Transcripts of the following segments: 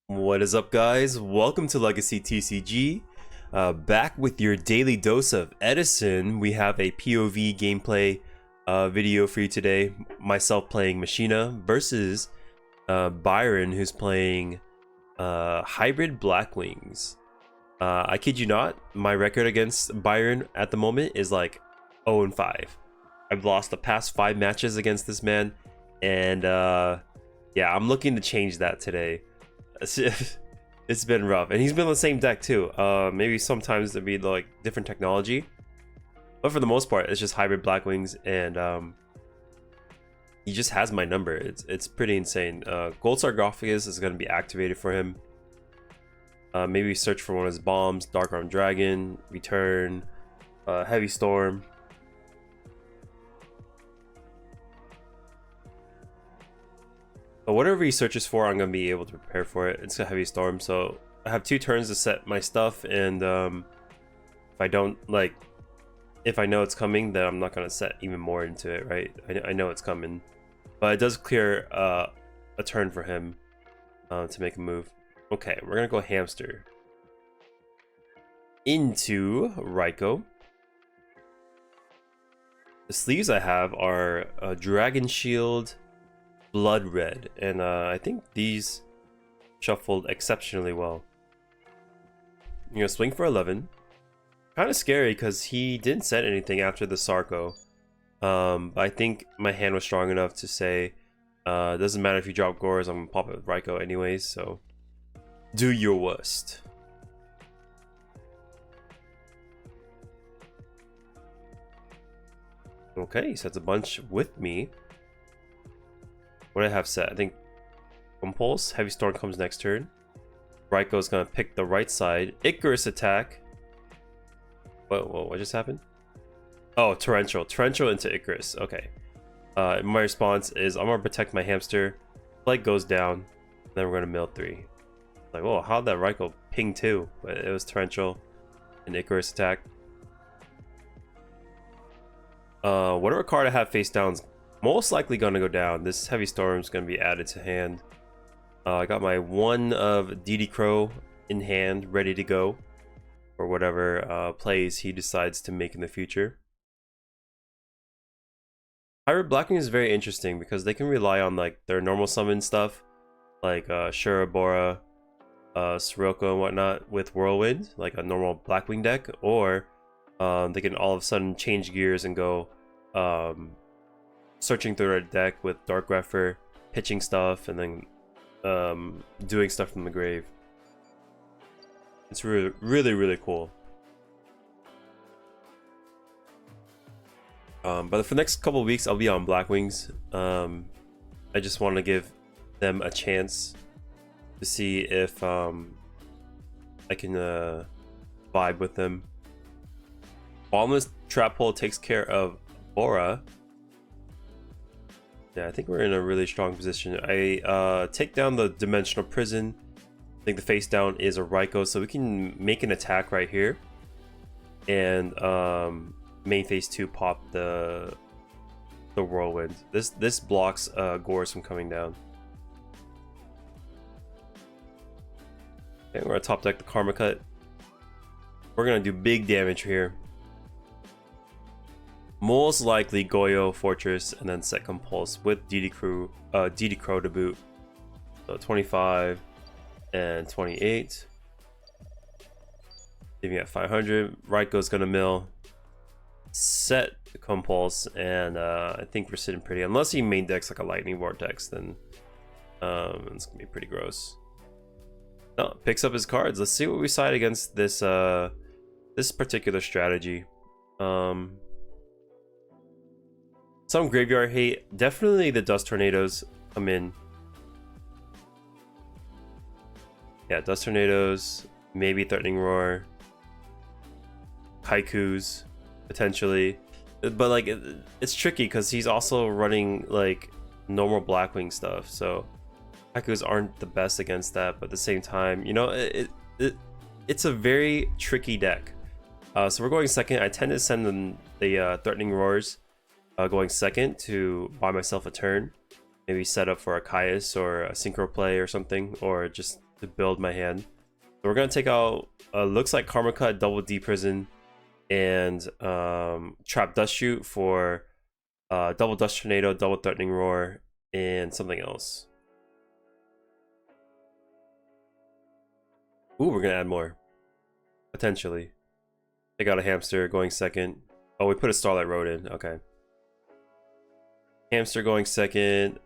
What is up, guys? Welcome to Legacy TCG. Back with your daily dose of Edison. We have a POV gameplay video for you today. Myself playing Machina versus BYRON, who's playing Hybrid Blackwings. I kid you not, my record against BYRON at the moment is like 0-5. I've lost the past 5 matches against this man, and yeah, I'm looking to change that today. It's been rough, and he's been on the same deck too. Maybe sometimes there'd be like different technology, but for the most part it's just Hybrid Blackwings, and he just has my number. It's pretty insane. Gold Sarcophagus is going to be activated for him. Maybe search for one of his bombs, Dark Arm Dragon, Return, Heavy Storm. But whatever he searches for, I'm going to be able to prepare for it. It's a Heavy Storm, so I have 2 turns to set my stuff, and if I don't, like, if I know it's coming, then I'm not going to set even more into it, right? I know it's coming. But it does clear a turn for him to make a move. Okay, we're going to go Hamster into Raikou. The sleeves I have are Dragon Shield, Blood Red, and I think these shuffled exceptionally well. You know, swing for 11. Kind of scary because he didn't set anything after the Sarco. But I think my hand was strong enough to say, doesn't matter if you drop Gores, I'm gonna pop it with Raikou anyways, so do your worst. Okay, he sets a bunch with me. What do I have set? I think Compulse, Heavy Storm comes next turn. Raikou is gonna pick the right side. Icarus attack. What just happened? Oh, Torrential into Icarus. Okay. My response is I'm gonna protect my hamster. Flag goes down. Then we're gonna mill 3. Like, whoa, how'd that Raikou ping 2? But it was Torrential and Icarus attack. Whatever card I have face down is most likely gonna go down. This Heavy Storm is gonna be added to hand. I got my 1 of DD Crow in hand, ready to go for whatever plays he decides to make in the future. Hybrid Blackwing is very interesting because they can rely on like their normal summon stuff, like Shurabora, Sirocco and whatnot with Whirlwind, like a normal Blackwing deck, or they can all of a sudden change gears and go searching through their deck with Dark Grepher, pitching stuff, and then doing stuff from the grave. It's really cool. But for the next couple of weeks, I'll be on Blackwings. I just want to give them a chance to see if I can vibe with them. Bottomless Trap Hole takes care of Bora. Yeah, I think we're in a really strong position. I take down the Dimensional Prison. I think the face down is a Raikou, so we can make an attack right here. And main phase 2 pop the Whirlwind. This blocks Gores from coming down. Okay, we're gonna top deck the Karma Cut. We're gonna do big damage here. Most likely Yugioh Fortress and then set Compulse with DD Crow to boot. So 25 and 28. Leaving at 500. Raikou's gonna mill. Set Compulse, and I think we're sitting pretty. Unless he main decks like a Lightning Vortex, then it's gonna be pretty gross. No, picks up his cards. Let's see what we side against this this particular strategy. Some graveyard hate. Definitely the Dust Tornadoes come in. Yeah, Dust Tornadoes, maybe Threatening Roar, Haikus, potentially. But like, it's tricky because he's also running like normal Blackwing stuff. So Haikus aren't the best against that. But at the same time, you know, it's a very tricky deck. So we're going second. I tend to send them the Threatening Roars. Going second to buy myself a turn. maybe set up for a Caius or a synchro play or something, or just to build my hand. So we're gonna take out looks like Karma Cut, Double D Prison, and Trap Dust Shoot for Double Dust Tornado, Double Threatening Roar, and something else. Ooh, we're gonna add more. Potentially. Take out a Hamster going second. Oh, we put a Starlight Road in. Okay. Hamster going second.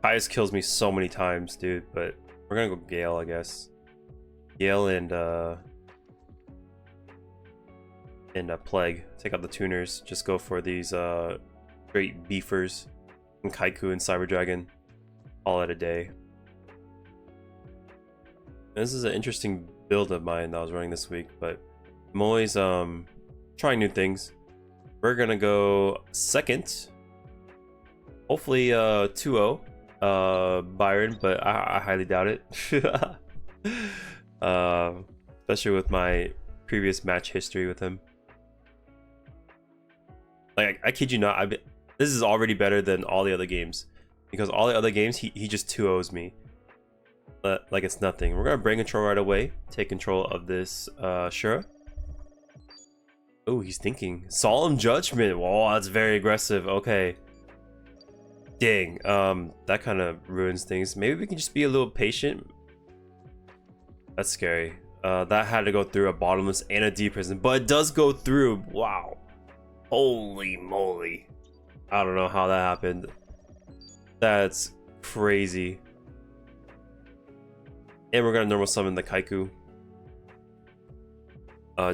Caius kills me so many times, dude, but we're gonna go Gale, I guess. Gale and Plague. Take out the tuners. Just go for these great beefers and Kaiku and Cyber Dragon. All at a day. And this is an interesting build of mine that I was running this week, but I'm always trying new things. We're gonna go second. Hopefully 2-0 BYRON, but I highly doubt it. Especially with my previous match history with him. Like I kid you not, this is already better than all the other games, because all the other games he just 2-0s me. But like it's nothing. We're gonna bring control right away. Take control of this Shura. Oh, he's thinking. Solemn Judgment. Whoa, that's very aggressive. Okay. Dang. That kind of ruins things. Maybe we can just be a little patient. That's scary. That had to go through a bottomless and a deep prison, but it does go through. Wow. Holy moly. I don't know how that happened. That's crazy. And we're gonna normal summon the Kaiku.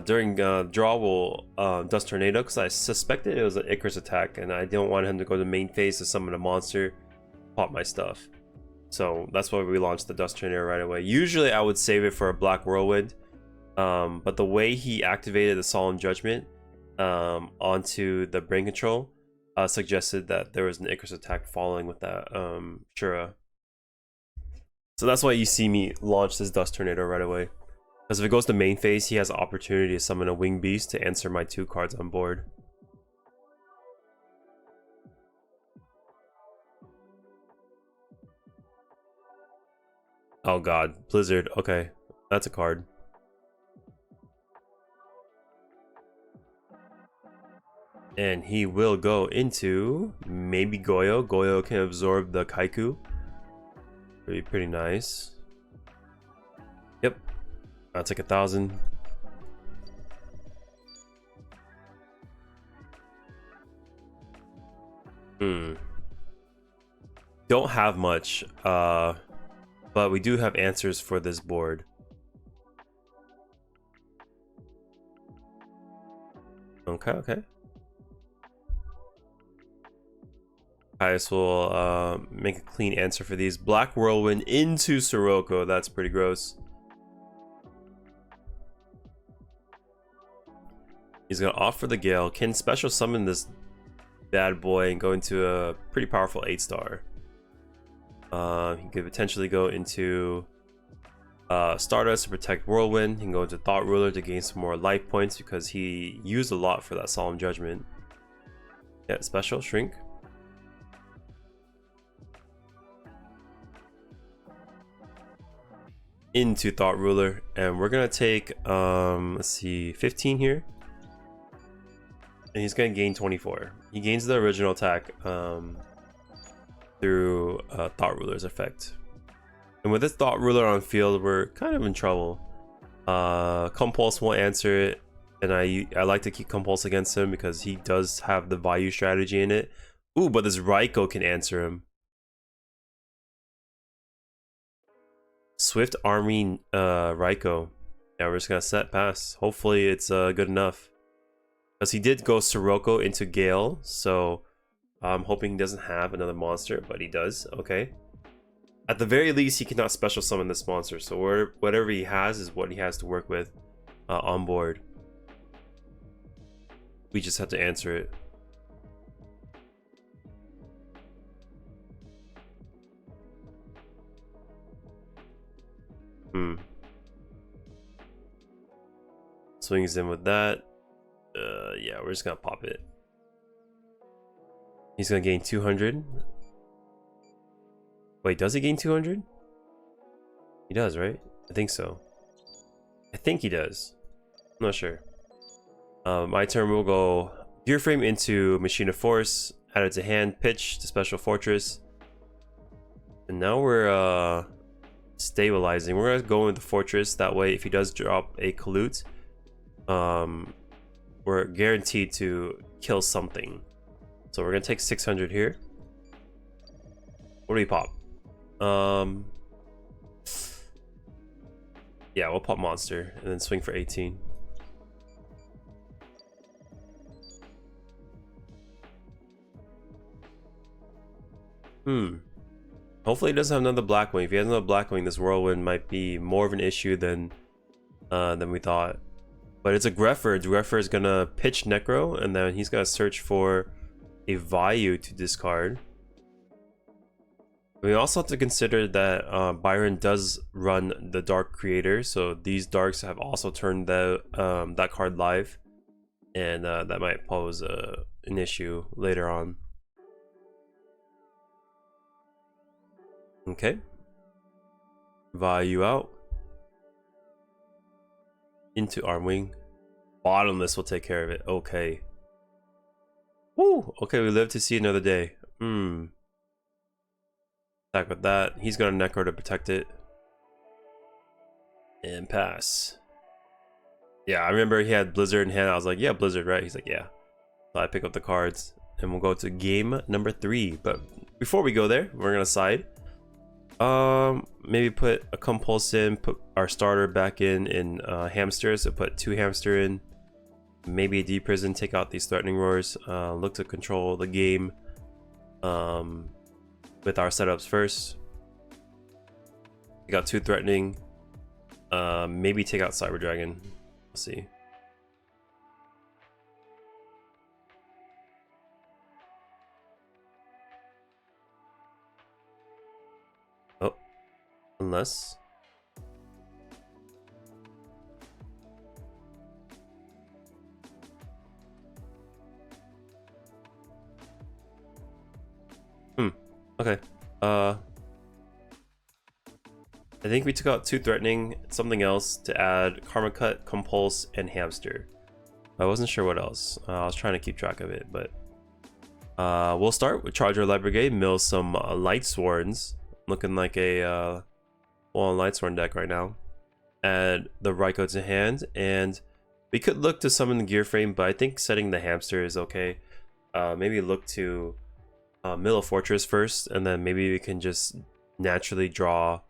During draw, we'll Dust Tornado, because I suspected it was an Icarus attack, and I don't want him to go to the main phase to summon a monster, pop my stuff. So that's why we launched the Dust Tornado right away. Usually I would save it for a Black Whirlwind, but the way he activated the Solemn Judgment onto the brain control suggested that there was an Icarus attack following with that Shura. So that's why you see me launch this Dust Tornado right away. Because if it goes to main phase, he has the opportunity to summon a Winged Beast to answer my 2 cards on board. Oh god, Blizzard. Okay, that's a card. And he will go into maybe Goyo. Goyo can absorb the Kaiku. Pretty nice. Yep. I'll take 1,000. Don't have much, but we do have answers for this board. Okay. Caius will make a clean answer for these. Black Whirlwind into Sirocco. That's pretty gross. He's gonna offer the Gale. Can special summon this bad boy and go into a pretty powerful 8-star. He could potentially go into Stardust to protect Whirlwind. He can go into Thought Ruler to gain some more life points because he used a lot for that Solemn Judgment. Yeah, special Shrink. Into Thought Ruler, and we're gonna take let's see, 15 here, and he's gonna gain 24. He gains the original attack through Thought Ruler's effect, and with this Thought Ruler on field, we're kind of in trouble. Compulse won't answer it, and I like to keep Compulse against him because he does have the Vayu strategy in it. Ooh, but this Raiko can answer him. Swift Army Raiko. Yeah, we're just gonna set pass. Hopefully it's good enough. Because he did go Sirocco into Gale, so I'm hoping he doesn't have another monster, but he does. Okay. At the very least, he cannot special summon this monster, so whatever he has is what he has to work with on board. We just have to answer it. So Swings in with that. Yeah, we're just gonna pop it. He's gonna gain 200. Wait, does he gain 200? He does, right? I think so. I think he does. I'm not sure. My turn will go Gear Frame into Machina Force, add it to hand, pitch to Special Fortress. And now we're stabilizing. We're gonna go into Fortress. That way, if he does drop a Colute, we're guaranteed to kill something. So we're gonna take 600 here. What do we pop? Yeah, we'll pop Monster and then swing for 18. Hopefully he doesn't have another Blackwing. If he has another Blackwing, this Whirlwind might be more of an issue than we thought. But it's a Greffer. Greffer is gonna pitch Necro, and then he's gonna search for a Vayu to discard. We also have to consider that BYRON does run the Dark Creator, so these Darks have also turned that card live, and that might pose an issue later on. Okay. Vayu out. Into Armwing. Bottomless will take care of it. Okay. Woo! Okay, we live to see another day. Attack with that. He's got a Necro to protect it. And pass. Yeah, I remember he had Blizzard in hand. I was like, yeah, Blizzard, right? He's like, yeah. So I pick up the cards. And we'll go to game number 3. But before we go there, we're going to side. Maybe put a Compulse in. Put our starter back in Hamster. So put 2 Hamster in. Maybe a Deep Prison. Take out these Threatening Roars. Look to control the game. With our setups first. We got 2 Threatening. Maybe take out Cyber Dragon. We'll see. Oh, unless. Okay. I think we took out 2 Threatening, something else to add Karma Cut, Compulse, and Hamster. I wasn't sure what else. I was trying to keep track of it, but we'll start with Charger Light Brigade, mill some Light Sworns, looking like a full-on Light Sworn deck right now. Add the Raikou to hand, and we could look to summon the Gear Frame, but I think setting the Hamster is okay. Maybe look to mill a Fortress first, and then maybe we can just naturally draw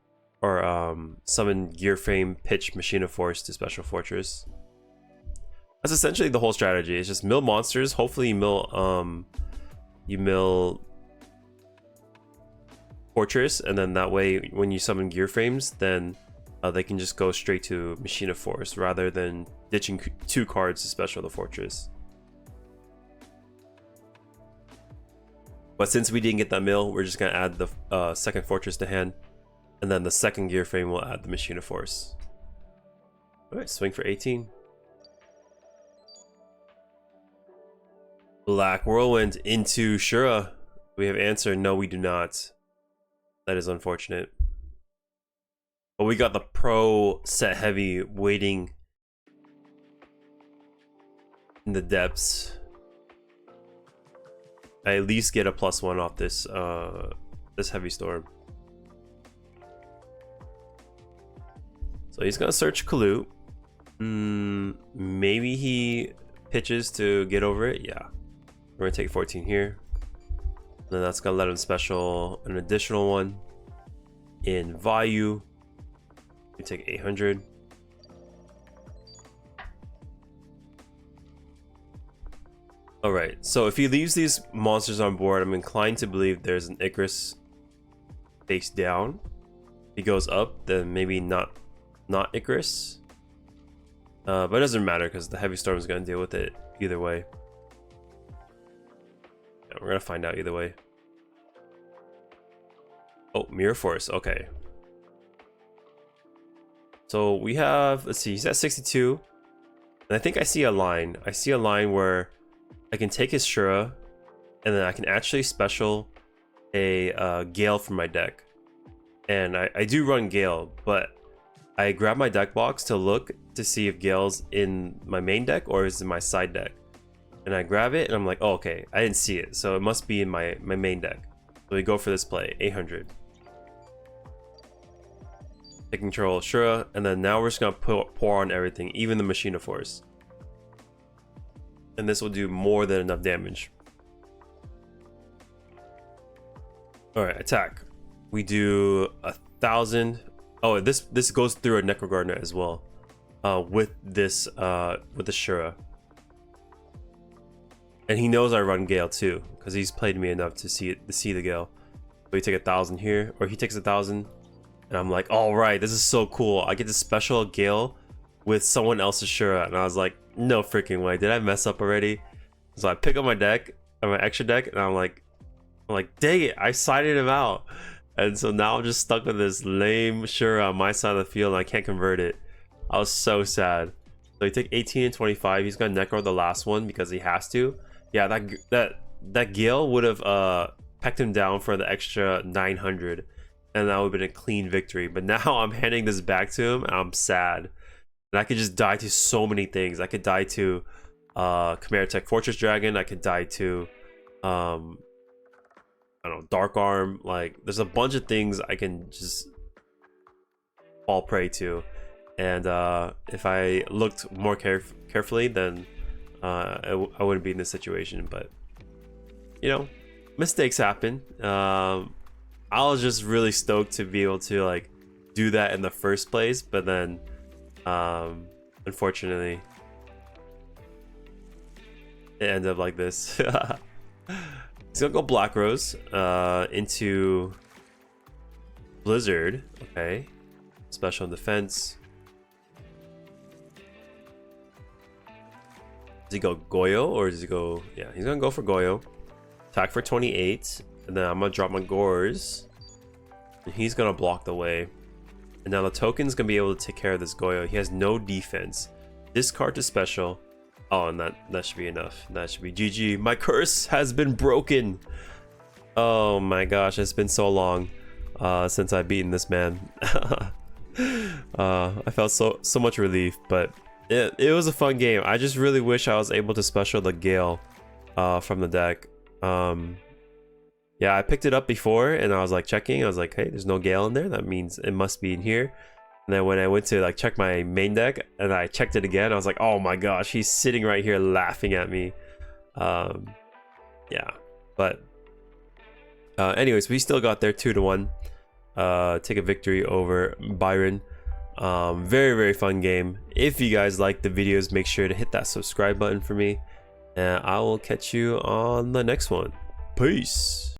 or summon Gear Frame, pitch Machina Force to Special Fortress. That's essentially the whole strategy. It's just mill monsters. Hopefully you mill Fortress, and then that way when you summon Gear Frames, then they can just go straight to Machina Force rather than ditching 2 cards to special the Fortress. But since we didn't get that mill, we're just gonna add the second Fortress to hand, and then the second Gear Frame will add the Machina Force. Alright, swing for 18. Black Whirlwind into Shura. We have answer. No, we do not. That is unfortunate. But we got the pro set heavy waiting in the depths. I at least get a +1 off this this heavy storm. So he's gonna search Colute. Maybe he pitches to get over it. Yeah, we're gonna take 14 here. Then that's gonna let him special an additional one in Vayu. We take 800. Alright, so if he leaves these monsters on board, I'm inclined to believe there's an Icarus face down. If he goes up, then maybe not Icarus. But it doesn't matter because the heavy storm is going to deal with it either way. Yeah, we're going to find out either way. Oh, Mirror Force, okay. So we have, let's see, he's at 62. And I think I see a line. I see a line where I can take his Shura, and then I can actually special a Gale from my deck. And I do run Gale, but I grab my deck box to look to see if Gale's in my main deck or is in my side deck. And I grab it and I'm like, oh, okay, I didn't see it, so it must be in my main deck. So we go for this play, 800. Take control of Shura, and then now we're just gonna pour on everything, even the Machina Force. And this will do more than enough damage. Alright, attack. We do 1,000. Oh, this goes through a Necro Gardener as well. With the Shura. And he knows I run Gale too, because he's played me enough to see the Gale. So we take 1,000 here, or he takes 1,000, and I'm like, all right, this is so cool. I get to special Gale with someone else's Shura, and I was like, no freaking way. Did I mess up already? So I pick up my deck, my extra deck, and I'm like, dang it, I sided him out. And so now I'm just stuck with this lame Shura on my side of the field, and I can't convert it. I was so sad. So he take 18 and 25. He's gonna Necro the last one because he has to. Yeah, that Gale would have pecked him down for the extra 900, and that would have been a clean victory. But now I'm handing this back to him, and I'm sad. And I could just die to so many things. I could die to Chimera Tech Fortress Dragon. I could die to I don't know, Dark Arm. Like, there's a bunch of things I can just fall prey to. And if I looked more carefully, then I wouldn't be in this situation. But you know, mistakes happen. I was just really stoked to be able to like do that in the first place, but then unfortunately it ended up like this. He's gonna go Black Rose into Blizzard. Okay, special defense. Does he go Goyo or does he go? Yeah, he's gonna go for Goyo. Attack for 28, and then I'm gonna drop my Gores, and he's gonna block the way. And now the token's gonna be able to take care of this Goyo. He has no defense. Discard to special. Oh, and that should be enough. That should be GG. My curse has been broken. Oh my gosh, it's been so long since I've beaten this man. I felt so much relief, but it was a fun game. I just really wish I was able to special the Gale from the deck. Yeah, I picked it up before and I was like checking. I was like, hey, there's no Gale in there. That means it must be in here. And then when I went to like check my main deck and I checked it again, I was like, oh my gosh, he's sitting right here laughing at me. Yeah, but anyways, we still got there 2-1. Take a victory over BYRON. Very, very fun game. If you guys like the videos, make sure to hit that subscribe button for me. And I will catch you on the next one. Peace.